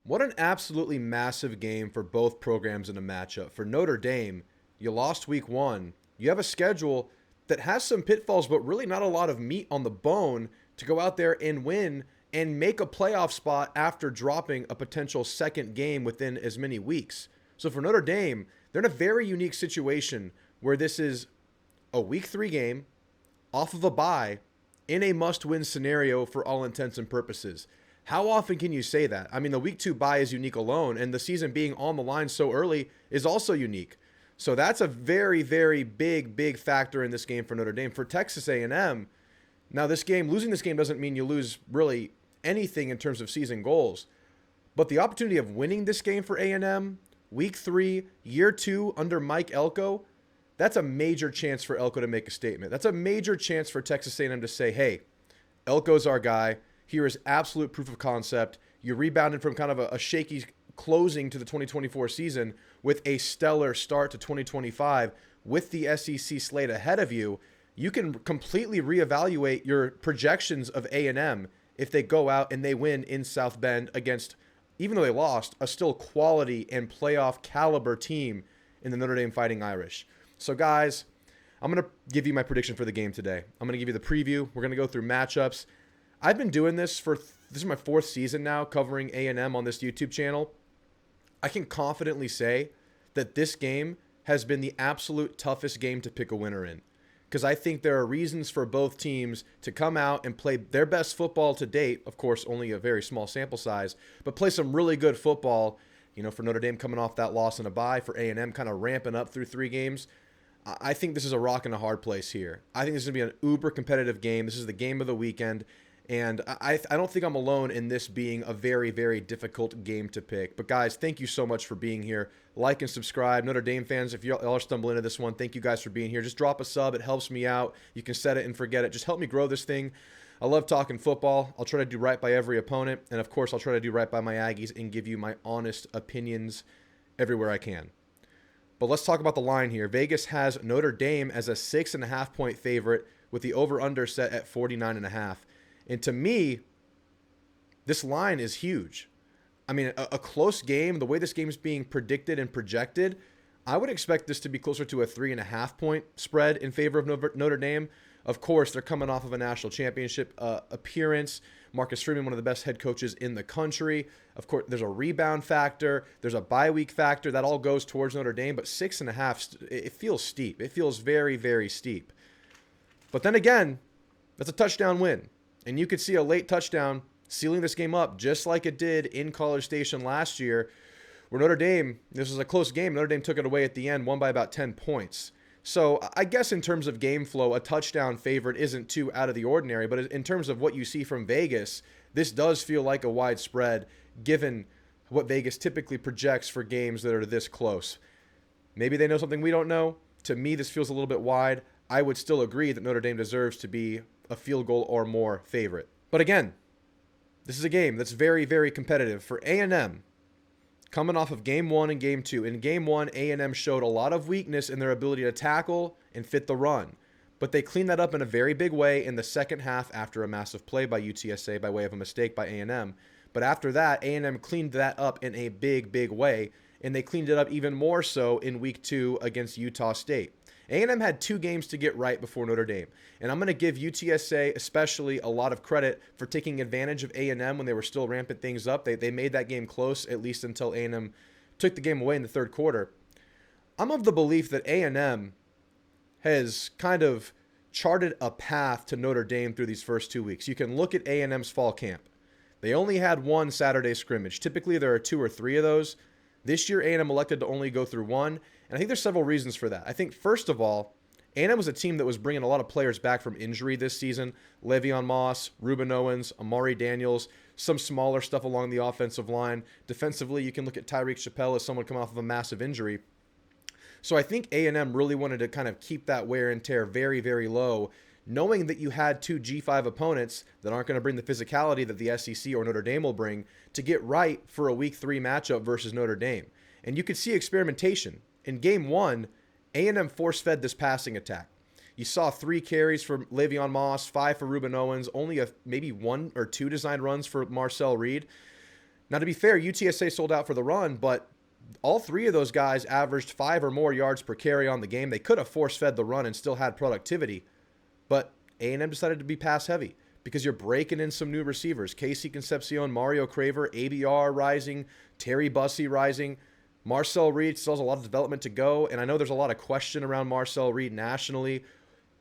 What an absolutely massive game for both programs in a matchup. For Notre Dame, you lost week one. You have a schedule that has some pitfalls, but really not a lot of meat on the bone to go out there and win and make a playoff spot after dropping a potential second game within as many weeks. So for Notre Dame, they're in a very unique situation where this is a week three game off of a bye in a must-win scenario for all intents and purposes. How often can you say that? I mean, the week two bye is unique alone, and the season being on the line so early is also unique. So that's a very, very big factor in this game for Notre Dame. For Texas A&M, now losing this game doesn't mean you lose really anything in terms of season goals. But the opportunity of winning this game for A&M, week three, year two under Mike Elko, that's a major chance for Elko to make a statement. That's a major chance for Texas A&M to say, hey, Elko's our guy. Here is absolute proof of concept. You rebounded from kind of a shaky closing to the 2024 season with a stellar start to 2025 with the SEC slate ahead of you. You can completely reevaluate your projections of A&M if they go out and they win in South Bend against, even though they lost, a still quality and playoff caliber team in the Notre Dame Fighting Irish. So guys, I'm going to give you my prediction for the game today. I'm going to give you the preview. We're going to go through matchups. I've been doing this this is my fourth season now, covering A&M on this YouTube channel. I can confidently say that this game has been the absolute toughest game to pick a winner in, because I think there are reasons for both teams to come out and play their best football to date. Of course, only a very small sample size, but play some really good football. You know, for Notre Dame coming off that loss and a bye, for A&M kind of ramping up through three games. I think this is a rock and a hard place here. I think this is going to be an uber competitive game. This is the game of the weekend. And I don't think I'm alone in this being a very, very difficult game to pick. But guys, thank you so much for being here. Like and subscribe. Notre Dame fans, if y'all are stumbling into this one, thank you guys for being here. Just drop a sub. It helps me out. You can set it and forget it. Just help me grow this thing. I love talking football. I'll try to do right by every opponent. And of course, I'll try to do right by my Aggies and give you my honest opinions everywhere I can. But let's talk about the line here. Vegas has Notre Dame as a 6.5-point favorite with the over-under set at 49.5. And to me, this line is huge. I mean, a close game, the way this game is being predicted and projected, I would expect this to be closer to a 3.5-point spread in favor of Notre Dame. Of course, they're coming off of a national championship appearance. Marcus Freeman, one of the best head coaches in the country. Of course, there's a rebound factor. There's a bye week factor. That all goes towards Notre Dame. But 6.5, it feels steep. It feels very, very steep. But then again, that's a touchdown win. And you could see a late touchdown sealing this game up, just like it did in College Station last year, where Notre Dame, this was a close game, Notre Dame took it away at the end, won by about 10 points. So I guess in terms of game flow, a touchdown favorite isn't too out of the ordinary, but in terms of what you see from Vegas, this does feel like a wide spread, given what Vegas typically projects for games that are this close. Maybe they know something we don't know. To me, this feels a little bit wide. I would still agree that Notre Dame deserves to be a field goal or more favorite. But again, this is a game that's very, very competitive. For A&M, coming off of game one and game two. In game one, A&M showed a lot of weakness in their ability to tackle and fit the run. But they cleaned that up in a very big way in the second half after a massive play by UTSA by way of a mistake by A&M. But after that, A&M cleaned that up in a big way. And they cleaned it up even more so in week two against Utah State. A&M had two games to get right before Notre Dame. And I'm going to give UTSA especially a lot of credit for taking advantage of A&M when they were still ramping things up. They made that game close, at least until A&M took the game away in the third quarter. I'm of the belief that A&M has kind of charted a path to Notre Dame through these first 2 weeks. You can look at A&M's fall camp. They only had one Saturday scrimmage. Typically, there are 2 or 3 of those. This year, A&M elected to only go through one. And I think there's several reasons for that. I think, first of all, A&M was a team that was bringing a lot of players back from injury this season. Le'Veon Moss, Reuben Owens, Amari Daniels, some smaller stuff along the offensive line. Defensively, you can look at Tyreek Chappelle as someone coming off of a massive injury. So I think A&M really wanted to kind of keep that wear and tear very, very low, knowing that you had 2 G5 opponents that aren't going to bring the physicality that the SEC or Notre Dame will bring to get right for a week 3 matchup versus Notre Dame. And you could see experimentation. In game 1, A&M force-fed this passing attack. You saw 3 carries for Le'Veon Moss, 5 for Reuben Owens, only maybe 1 or 2 designed runs for Marcel Reed. Now, to be fair, UTSA sold out for the run, but all three of those guys averaged 5 or more yards per carry on the game. They could have force-fed the run and still had productivity, but A&M decided to be pass heavy because you're breaking in some new receivers. Casey Concepcion, Mario Craver, ABR rising, Terry Bussey rising. Marcel Reed still has a lot of development to go, and I know there's a lot of question around Marcel Reed nationally.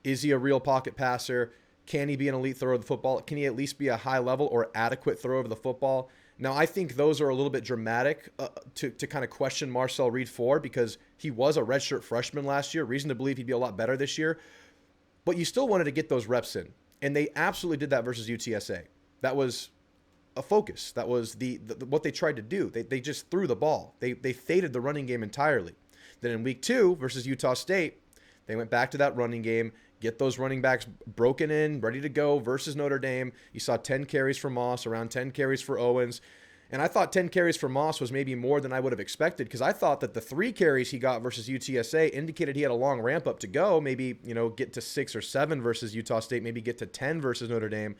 Is he a real pocket passer? Can he be an elite thrower of the football? Can he at least be a high level or adequate thrower of the football? Now, I think those are a little bit dramatic to kind of question Marcel Reed for, because he was a redshirt freshman last year. Reason to believe he'd be a lot better this year. But you still wanted to get those reps in. And they absolutely did that versus UTSA. That was a focus. That was the what they tried to do. They just threw the ball. They faded the running game entirely. Then in week 2 versus Utah State, they went back to that running game, get those running backs broken in, ready to go versus Notre Dame. You saw 10 carries for Moss, around 10 carries for Owens. And I thought 10 carries for Moss was maybe more than I would have expected, because I thought that the 3 carries he got versus UTSA indicated he had a long ramp up to go, maybe, get to 6 or 7 versus Utah State, maybe get to 10 versus Notre Dame.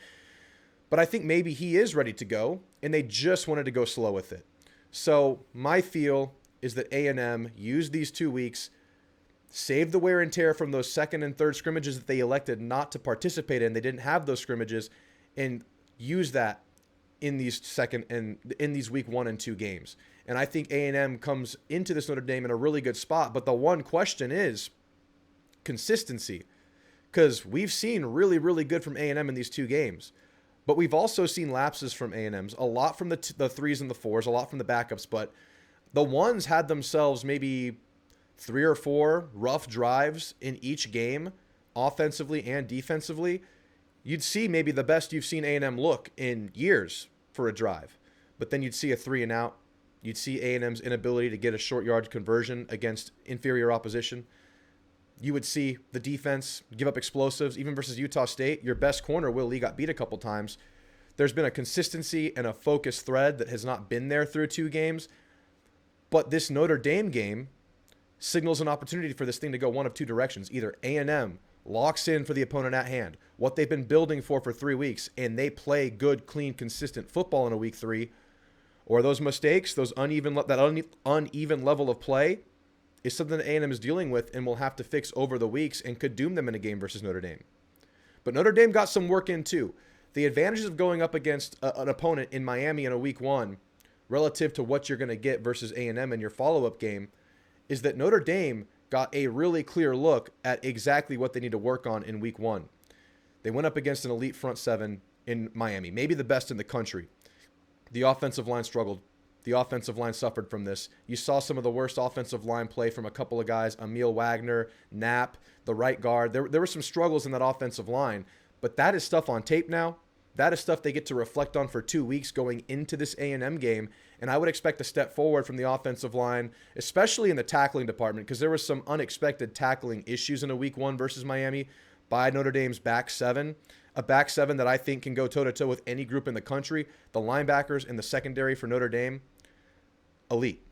But I think maybe he is ready to go, and they just wanted to go slow with it. So my feel is that A&M used these 2 weeks, saved the wear and tear from those second and third scrimmages that they elected not to participate in. They didn't have those scrimmages, and used that in these week 1 and 2 games. And I think A&M comes into this Notre Dame in a really good spot. But the one question is consistency, because we've seen really, really good from A&M in these 2 games. But we've also seen lapses from A&M's, a lot from the 3s and the 4s, a lot from the backups. But the ones had themselves maybe 3 or 4 rough drives in each game, offensively and defensively. You'd see maybe the best you've seen A&M look in years for a drive. But then you'd see a 3 and out. You'd see A&M's inability to get a short yard conversion against inferior opposition. You would see the defense give up explosives. Even versus Utah State, your best corner, Will Lee, got beat a couple times. There's been a consistency and a focus thread that has not been there through 2 games. But this Notre Dame game signals an opportunity for this thing to go one of 2 directions. Either A&M locks in for the opponent at hand, what they've been building for 3 weeks, and they play good, clean, consistent football in a week 3, or those mistakes, that uneven level of play is something that A&M is dealing with and will have to fix over the weeks and could doom them in a game versus Notre Dame. But Notre Dame got some work in too. The advantages of going up against an opponent in Miami in a week 1 relative to what you're going to get versus A&M in your follow-up game is that Notre Dame got a really clear look at exactly what they need to work on in week 1. They went up against an elite front 7 in Miami, maybe the best in the country. The offensive line struggled. The offensive line suffered from this. You saw some of the worst offensive line play from a couple of guys, Emil Wagner, Knapp, the right guard. There were some struggles in that offensive line, but that is stuff on tape now. That is stuff they get to reflect on for 2 weeks going into this A&M game, and I would expect a step forward from the offensive line, especially in the tackling department, because there was some unexpected tackling issues in a week 1 versus Miami by Notre Dame's back 7, a back 7 that I think can go toe-to-toe with any group in the country. The linebackers in the secondary for Notre Dame, elite,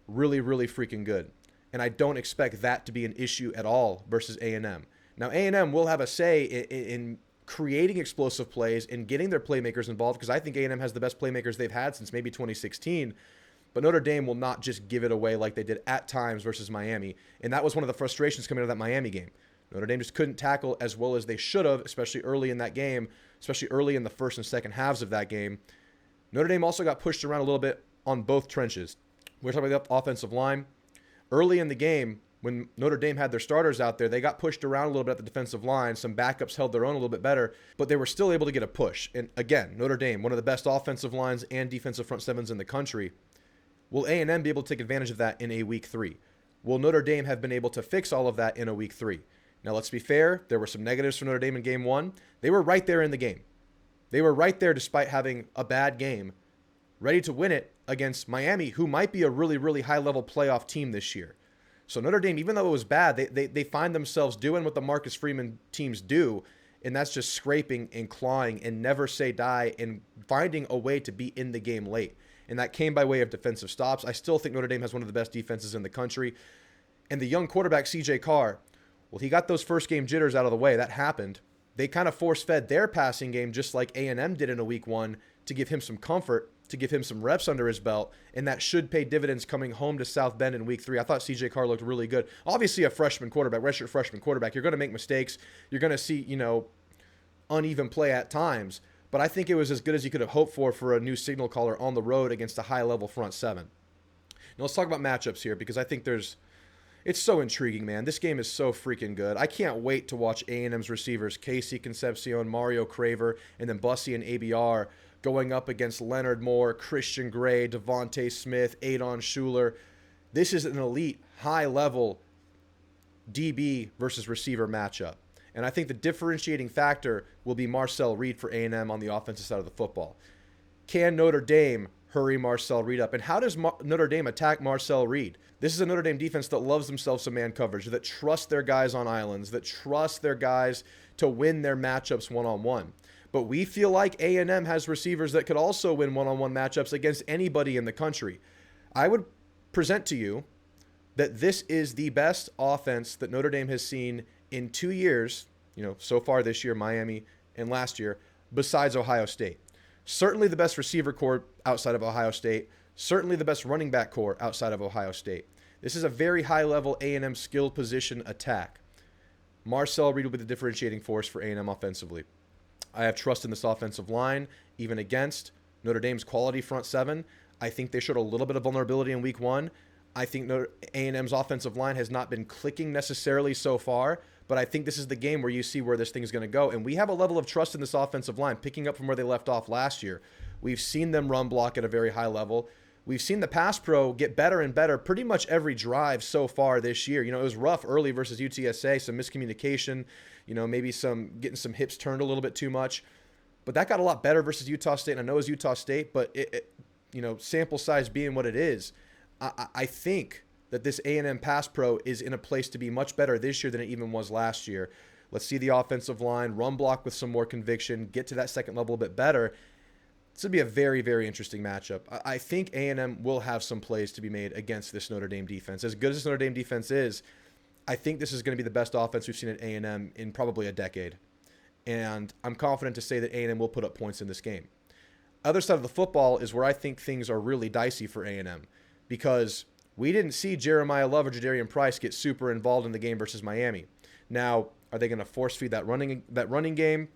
really, really freaking good, and I don't expect that to be an issue at all versus A&M. Now, A&M will have a say in creating explosive plays and getting their playmakers involved, because I think A&M has the best playmakers they've had since maybe 2016. But Notre Dame will not just give it away like they did at times versus Miami. And that was one of the frustrations coming out of that Miami game. Notre Dame just couldn't tackle as well as they should have, especially early in that game, especially early in the first and second halves of that game. Notre Dame also got pushed around a little bit on both trenches. We're talking about the offensive line. Early in the game, when Notre Dame had their starters out there, they got pushed around a little bit at the defensive line. Some backups held their own a little bit better, but they were still able to get a push. And again, Notre Dame, one of the best offensive lines and defensive front 7s in the country. Will A&M be able to take advantage of that in a week 3? Will Notre Dame have been able to fix all of that in a week 3? Now, let's be fair. There were some negatives for Notre Dame in game 1. They were right there in the game. They were right there despite having a bad game, ready to win it against Miami, who might be a really, really high-level playoff team this year. So Notre Dame, even though it was bad, they find themselves doing what the Marcus Freeman teams do, and that's just scraping and clawing and never say die and finding a way to be in the game late. And that came by way of defensive stops. I still think Notre Dame has one of the best defenses in the country. And the young quarterback, C.J. Carr, well, he got those first game jitters out of the way. That happened. They kind of force-fed their passing game just like A&M did in a week 1 to give him some comfort. to give him some reps under his belt, and that should pay dividends coming home to South Bend in week 3. I thought CJ Carr looked really good. Obviously, a freshman quarterback, redshirt freshman quarterback, you're going to make mistakes. You're going to see, uneven play at times. But I think it was as good as you could have hoped for a new signal caller on the road against a high-level front seven. Now, let's talk about matchups here, because I think it's so intriguing, man. This game is so freaking good. I can't wait to watch A&M's receivers, Casey Concepcion, Mario Craver, and then Bussy and ABR going up against Leonard Moore, Christian Gray, Devontae Smith, Adon Schuler. This is an elite, high-level DB versus receiver matchup. And I think the differentiating factor will be Marcel Reed for A&M on the offensive side of the football. Can Notre Dame hurry Marcel Reed up? And how does Notre Dame attack Marcel Reed? This is a Notre Dame defense that loves themselves some man coverage, that trusts their guys on islands, that trust their guys to win their matchups one-on-one. But we feel like A&M has receivers that could also win one-on-one matchups against anybody in the country. I would present to you that this is the best offense that Notre Dame has seen in 2 years, so far this year, Miami, and last year, besides Ohio State. Certainly the best receiver core outside of Ohio State. Certainly the best running back core outside of Ohio State. This is a very high-level A&M skill position attack. Marcel Reed will be the differentiating force for A&M offensively. I have trust in this offensive line, even against Notre Dame's quality front seven. I think they showed a little bit of vulnerability in week 1. I think A&M's offensive line has not been clicking necessarily so far, but I think this is the game where you see where this thing is going to go. And we have a level of trust in this offensive line, picking up from where they left off last year. We've seen them run block at a very high level. We've seen the pass pro get better and better pretty much every drive so far this year. It was rough early versus UTSA, some miscommunication, maybe getting some hips turned a little bit too much. But that got a lot better versus Utah State, and I know it's Utah State, but sample size being what it is, I think that this A&M pass pro is in a place to be much better this year than it even was last year. Let's see the offensive line run block with some more conviction, get to that second level a bit better. This would be a very, very interesting matchup. I think A&M will have some plays to be made against this Notre Dame defense. As good as this Notre Dame defense is, I think this is going to be the best offense we've seen at A&M in probably a decade. And I'm confident to say that A&M will put up points in this game. Other side of the football is where I think things are really dicey for A&M, because we didn't see Jeremiah Love or Jadarian Price get super involved in the game versus Miami. Now, are they going to force feed that running game?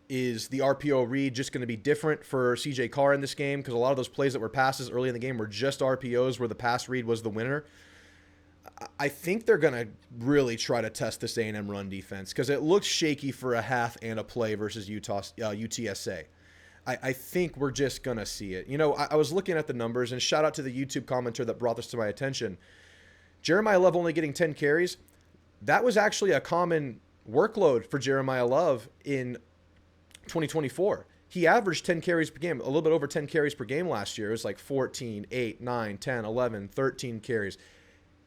Is the RPO read just going to be different for CJ Carr in this game? Because a lot of those plays that were passes early in the game were just RPOs where the pass read was the winner. I think they're going to really try to test this A&M run defense, because it looks shaky for a half and a play versus UTSA. I think we're just going to see it. I was looking at the numbers, and shout out to the YouTube commenter that brought this to my attention. Jeremiah Love only getting 10 carries. That was actually a common workload for Jeremiah Love in 2024. He averaged 10 carries per game, a little bit over 10 carries per game last year. It was like 14, 8, 9, 10, 11, 13 carries.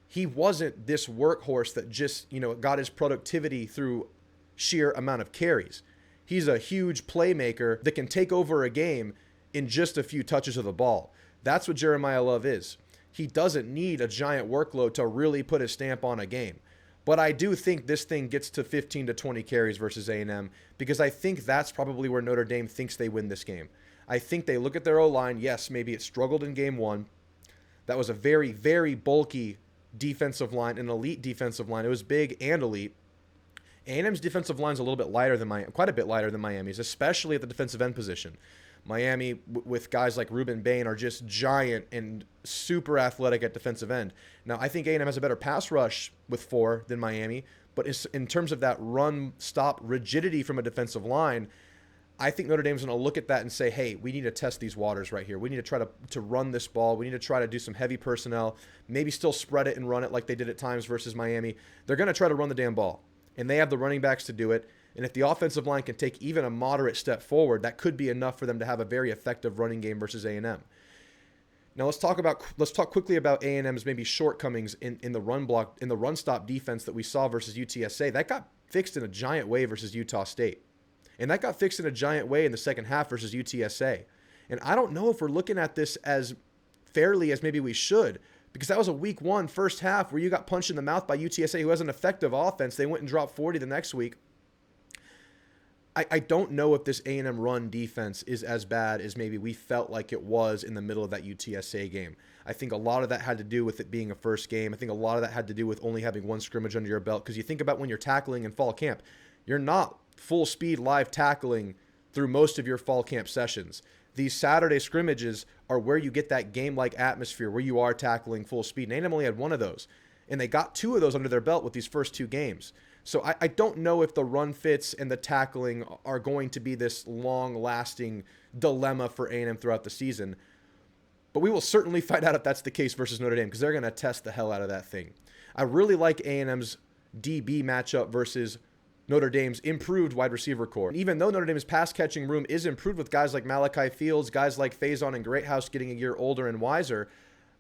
He wasn't this workhorse that just, got his productivity through sheer amount of carries. He's a huge playmaker that can take over a game in just a few touches of the ball. That's what Jeremiah Love is. He doesn't need a giant workload to really put his stamp on a game. But I do think this thing gets to 15 to 20 carries versus A&M, because I think that's probably where Notre Dame thinks they win this game. I think they look at their O-line. Yes, maybe it struggled in game 1. That was a very, very bulky defensive line, an elite defensive line. It was big and elite. A&M's defensive line is a little bit lighter than quite a bit lighter than Miami's, especially at the defensive end position. Miami, with guys like Ruben Bain, are just giant and super athletic at defensive end. Now, I think A&M has a better pass rush with 4 than Miami, but in terms of that run-stop rigidity from a defensive line, I think Notre Dame's going to look at that and say, hey, we need to test these waters right here. We need to try to run this ball. We need to try to do some heavy personnel, maybe still spread it and run it like they did at times versus Miami. They're going to try to run the damn ball, and they have the running backs to do it. And if the offensive line can take even a moderate step forward, that could be enough for them to have a very effective running game versus A&M. Now let's talk quickly about A&M's maybe shortcomings in the run block, in the run stop defense that we saw versus UTSA. That got fixed in a giant way versus Utah State. And that got fixed in a giant way in the second half versus UTSA. And I don't know if we're looking at this as fairly as maybe we should, because that was a week 1 first half where you got punched in the mouth by UTSA, who has an effective offense. They went and dropped 40 the next week. I don't know if this A&M run defense is as bad as maybe we felt like it was in the middle of that UTSA game. I think a lot of that had to do with it being a first game. I think a lot of that had to do with only having one scrimmage under your belt, because you think about when you're tackling in fall camp, you're not full speed live tackling through most of your fall camp sessions. These Saturday scrimmages are where you get that game-like atmosphere where you are tackling full speed. And A&M only had one of those, and they got two of those under their belt with these first two games. So I don't know if the run fits and the tackling are going to be this long-lasting dilemma for A&M throughout the season. But we will certainly find out if that's the case versus Notre Dame, because they're going to test the hell out of that thing. I really like A&M's DB matchup versus Notre Dame's improved wide receiver core. And even though Notre Dame's pass-catching room is improved with guys like Malachi Fields, guys like Faison and Greathouse getting a year older and wiser,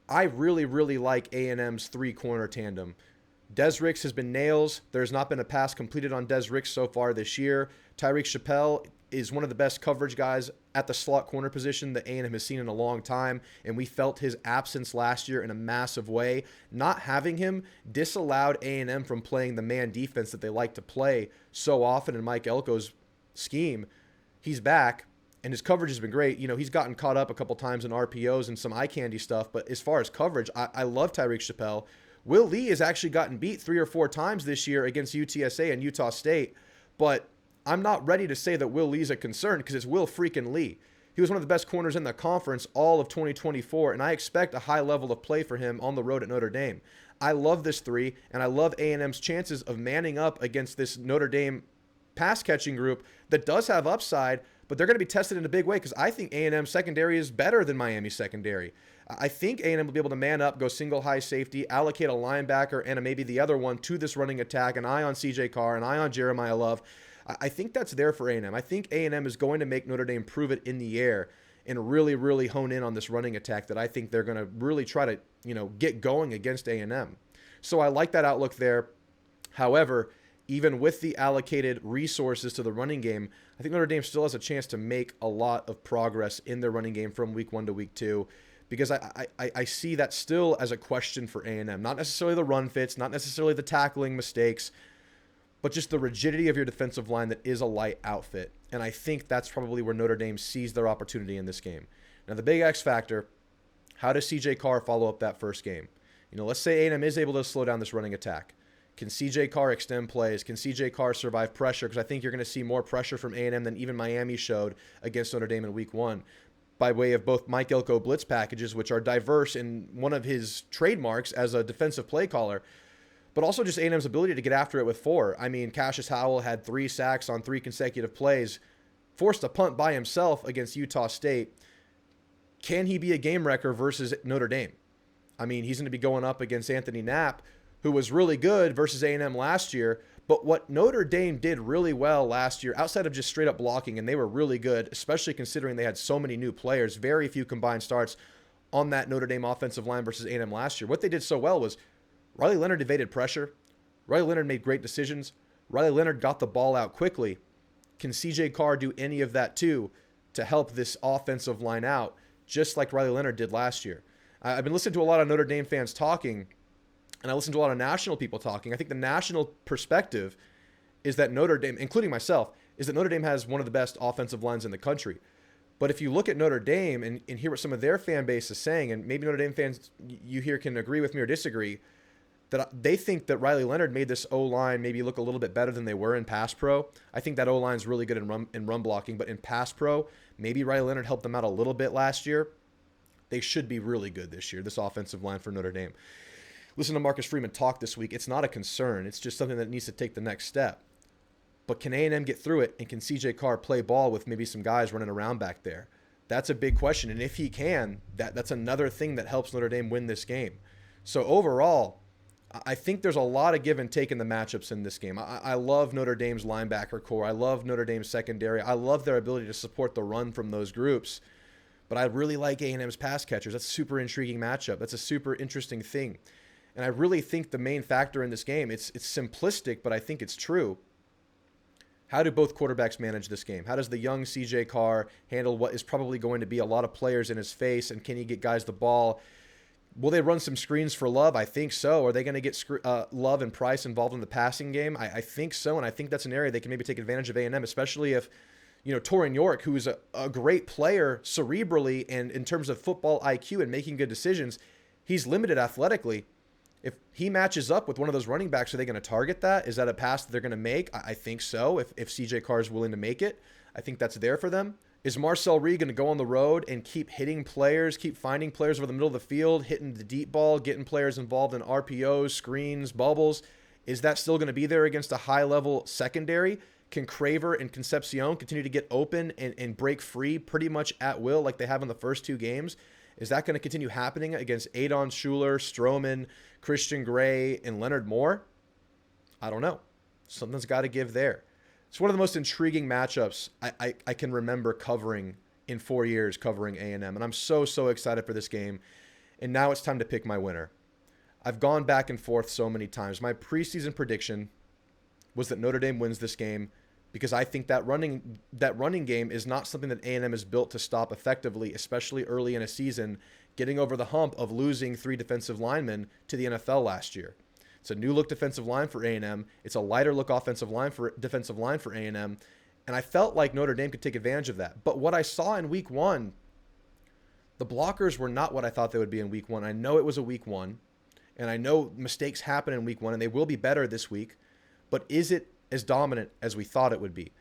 I really, really like A&M's three-corner tandem. Des Ricks has been nails. There's not been a pass completed on Des Ricks so far this year. Tyreek Chappelle is one of the best coverage guys at the slot corner position that A&M has seen in a long time, and we felt his absence last year in a massive way. Not having him disallowed A&M from playing the man defense that they like to play so often in Mike Elko's scheme. He's back, and his coverage has been great. You know, he's gotten caught up a couple times in RPOs and some eye candy stuff, but as far as coverage, I love Tyreek Chappelle. Will Lee has actually gotten beat 3 or 4 times this year against UTSA and Utah State, but I'm not ready to say that Will Lee's a concern, because it's Will freaking Lee. He was one of the best corners in the conference all of 2024, and I expect a high level of play for him on the road at Notre Dame. I love this 3, and I love A&M's chances of manning up against this Notre Dame pass-catching group that does have upside, but they're going to be tested in a big way, because I think A&M's secondary is better than Miami's secondary. I think A&M will be able to man up, go single high safety, allocate a linebacker and maybe the other one to this running attack, an eye on CJ Carr, an eye on Jeremiah Love. I think that's there for A&M. I think A&M is going to make Notre Dame prove it in the air and really, really hone in on this running attack that I think they're going to really try to, get going against A&M. So I like that outlook there. However, even with the allocated resources to the running game, I think Notre Dame still has a chance to make a lot of progress in their running game from week 1 to week 2. Because I see that still as a question for A&M. Not necessarily the run fits, not necessarily the tackling mistakes, but just the rigidity of your defensive line that is a light outfit. And I think that's probably where Notre Dame sees their opportunity in this game. Now, the big X factor, how does CJ Carr follow up that first game? Let's say A&M is able to slow down this running attack. Can CJ Carr extend plays? Can CJ Carr survive pressure? Because I think you're going to see more pressure from A&M than even Miami showed against Notre Dame in week 1. By way of both Mike Elko blitz packages, which are diverse in one of his trademarks as a defensive play caller, but also just A&M's ability to get after it with 4. I mean, Cassius Howell had 3 sacks on 3 consecutive plays, forced a punt by himself against Utah State. Can he be a game wrecker versus Notre Dame? I mean, he's going to be going up against Anthony Knapp, who was really good versus A&M last year. But what Notre Dame did really well last year, outside of just straight up blocking, and they were really good, especially considering they had so many new players, very few combined starts on that Notre Dame offensive line versus A&M last year. What they did so well was Riley Leonard evaded pressure. Riley Leonard made great decisions. Riley Leonard got the ball out quickly. Can CJ Carr do any of that too to help this offensive line out, just like Riley Leonard did last year? I've been listening to a lot of Notre Dame fans talking, and I listen to a lot of national people talking. I think the national perspective is that Notre Dame, including myself, is that Notre Dame has one of the best offensive lines in the country. But if you look at Notre Dame and hear what some of their fan base is saying, and maybe Notre Dame fans you hear can agree with me or disagree, that they think that Riley Leonard made this O-line maybe look a little bit better than they were in pass pro. I think that O-line is really good in run blocking, but in pass pro, maybe Riley Leonard helped them out a little bit last year. They should be really good this year, this offensive line for Notre Dame. Listen to Marcus Freeman talk this week. It's not a concern. It's just something that needs to take the next step. But can A&M get through it, and can CJ Carr play ball with maybe some guys running around back there? That's a big question. And if he can, that's another thing that helps Notre Dame win this game. So overall, I think there's a lot of give and take in the matchups in this game. I love Notre Dame's linebacker core. I love Notre Dame's secondary. I love their ability to support the run from those groups. But I really like A&M's pass catchers. That's a super intriguing matchup. That's a super interesting thing. And I really think the main factor in this game, it's simplistic, but I think it's true. How do both quarterbacks manage this game? How does the young CJ Carr handle what is probably going to be a lot of players in his face? And can he get guys the ball? Will they run some screens for Love? I think so. Are they going to get Love and Price involved in the passing game? I think so, and I think that's an area they can maybe take advantage of A&M, especially if, Torian York, who is a great player cerebrally and in terms of football IQ and making good decisions, he's limited athletically. If he matches up with one of those running backs, are they going to target that? Is that a pass that they're going to make? I think so. If CJ Carr is willing to make it, I think that's there for them. Is Marcel Reed going to go on the road and keep hitting players, keep finding players over the middle of the field, hitting the deep ball, getting players involved in RPOs, screens, bubbles? Is that still going to be there against a high-level secondary? Can Craver and Concepcion continue to get open and break free pretty much at will like they have in the first 2 games? Is that going to continue happening against Adon Schuler, Stroman, Christian Gray, and Leonard Moore? I don't know. Something's got to give there. It's one of the most intriguing matchups I can remember covering in 4 years covering A&M, and I'm so excited for this game. And now it's time to pick my winner. I've gone back and forth so many times. My preseason prediction was that Notre Dame wins this game because I think that running game is not something that A&M is built to stop effectively, especially early in a season, getting over the hump of losing 3 defensive linemen to the NFL last year. It's a new look defensive line for A&M. It's a lighter look defensive line for A&M. And I felt like Notre Dame could take advantage of that. But what I saw in week 1, the blockers were not what I thought they would be in week 1. I know it was a week 1, and I know mistakes happen in week 1, and they will be better this week. But is it as dominant as we thought it would be?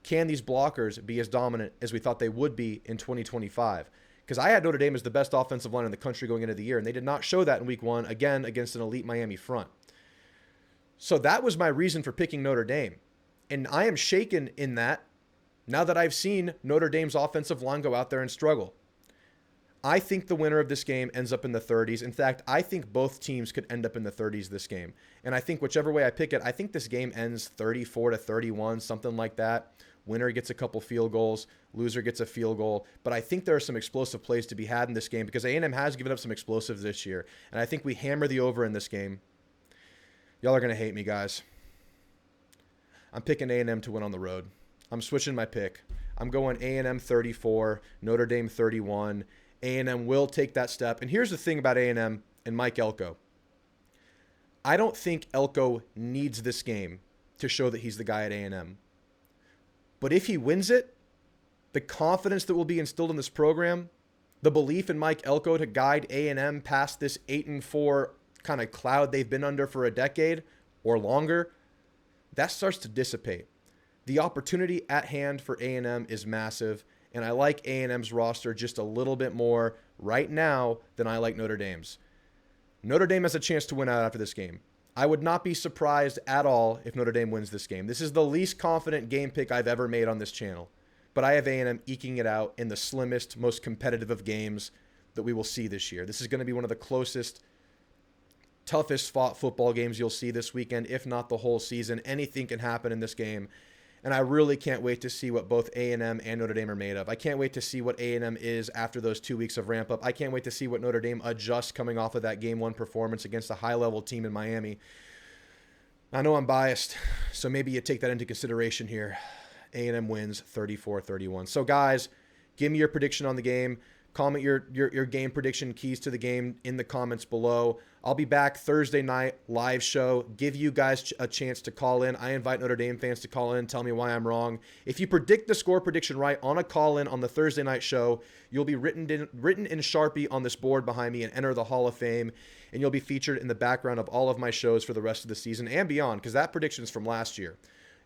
Can these blockers be as dominant as we thought they would be in 2025? Because I had Notre Dame as the best offensive line in the country going into the year, and they did not show that in week 1, again, against an elite Miami front. So that was my reason for picking Notre Dame. And I am shaken in that now that I've seen Notre Dame's offensive line go out there and struggle. I think the winner of this game ends up in the 30s. In fact, I think both teams could end up in the 30s this game. And I think whichever way I pick it, I think this game ends 34-31, something like that. Winner gets a couple field goals, loser gets a field goal. But I think there are some explosive plays to be had in this game because A&M has given up some explosives this year. And I think we hammer the over in this game. Y'all are going to hate me, guys. I'm picking A&M to win on the road. I'm switching my pick. I'm going A&M 34, Notre Dame 31. A&M will take that step. And here's the thing about A&M and Mike Elko. I don't think Elko needs this game to show that he's the guy at A&M. But if he wins it, the confidence that will be instilled in this program, the belief in Mike Elko to guide A&M past this 8-4 kind of cloud they've been under for a decade or longer, that starts to dissipate. The opportunity at hand for A&M is massive, and I like A&M's roster just a little bit more right now than I like Notre Dame's. Notre Dame has a chance to win out after this game. I would not be surprised at all if Notre Dame wins this game. This is the least confident game pick I've ever made on this channel, but I have A&M eking it out in the slimmest, most competitive of games that we will see this year. This is going to be one of the closest, toughest fought football games you'll see this weekend, if not the whole season. Anything can happen in this game. And I really can't wait to see what both A&M and Notre Dame are made of. I can't wait to see what A&M is after those 2 weeks of ramp up. I can't wait to see what Notre Dame adjusts coming off of that Game 1 performance against a high-level team in Miami. I know I'm biased, so maybe you take that into consideration here. A&M wins 34-31. So, guys, give me your prediction on the game. Comment your game prediction keys to the game in the comments below. I'll be back Thursday night, live show. Give you guys a chance to call in. I invite Notre Dame fans to call in and tell me why I'm wrong. If you predict the score prediction right on a call-in on the Thursday night show, you'll be written in Sharpie on this board behind me and enter the Hall of Fame. And you'll be featured in the background of all of my shows for the rest of the season and beyond, because that prediction is from last year.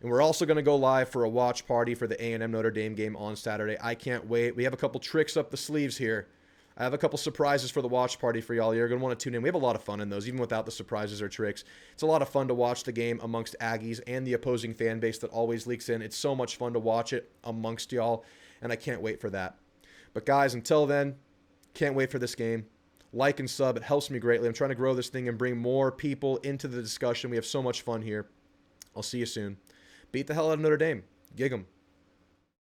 And we're also going to go live for a watch party for the A&M Notre Dame game on Saturday. I can't wait. We have a couple tricks up the sleeves here. I have a couple surprises for the watch party for y'all. You're going to want to tune in. We have a lot of fun in those, even without the surprises or tricks. It's a lot of fun to watch the game amongst Aggies and the opposing fan base that always leaks in. It's so much fun to watch it amongst y'all, and I can't wait for that. But guys, until then, can't wait for this game. Like and sub. It helps me greatly. I'm trying to grow this thing and bring more people into the discussion. We have so much fun here. I'll see you soon. Beat the hell out of Notre Dame. Gig 'em.